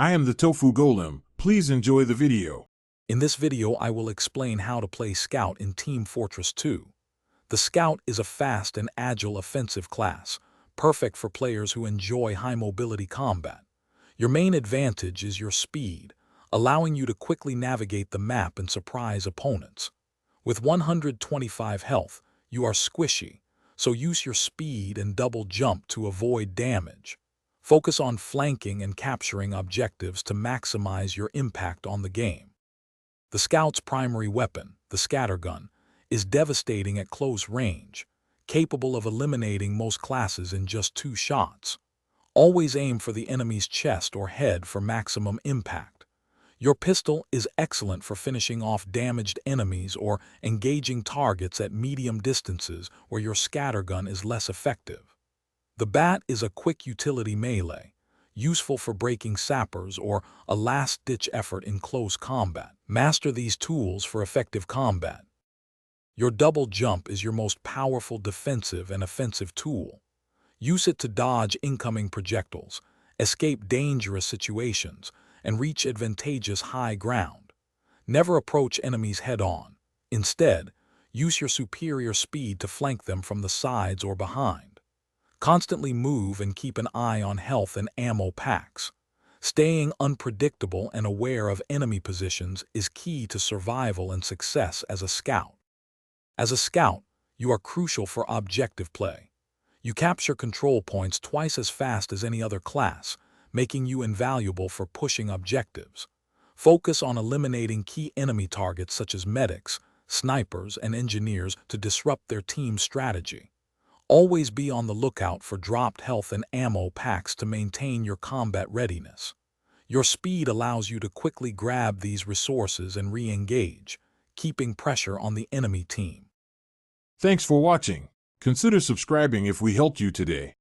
I am the Tofu Golem. Please enjoy the video. In this video, I will explain how to play Scout in Team Fortress 2. The Scout is a fast and agile offensive class, perfect for players who enjoy high-mobility combat. Your main advantage is your speed, allowing you to quickly navigate the map and surprise opponents. With 125 health, you are squishy, so use your speed and double jump to avoid damage. Focus on flanking and capturing objectives to maximize your impact on the game. The Scout's primary weapon, the scattergun, is devastating at close range, capable of eliminating most classes in just 2 shots. Always aim for the enemy's chest or head for maximum impact. Your pistol is excellent for finishing off damaged enemies or engaging targets at medium distances where your scattergun is less effective. The bat is a quick utility melee, useful for breaking sappers or a last-ditch effort in close combat. Master these tools for effective combat. Your double jump is your most powerful defensive and offensive tool. Use it to dodge incoming projectiles, escape dangerous situations, and reach advantageous high ground. Never approach enemies head-on. Instead, use your superior speed to flank them from the sides or behind. Constantly move and keep an eye on health and ammo packs. Staying unpredictable and aware of enemy positions is key to survival and success as a scout. As a scout, you are crucial for objective play. You capture control points twice as fast as any other class, making you invaluable for pushing objectives. Focus on eliminating key enemy targets such as medics, snipers, and engineers to disrupt their team's strategy. Always be on the lookout for dropped health and ammo packs to maintain your combat readiness. Your speed allows you to quickly grab these resources and re-engage, keeping pressure on the enemy team. Thanks for watching. Consider subscribing if we helped you today.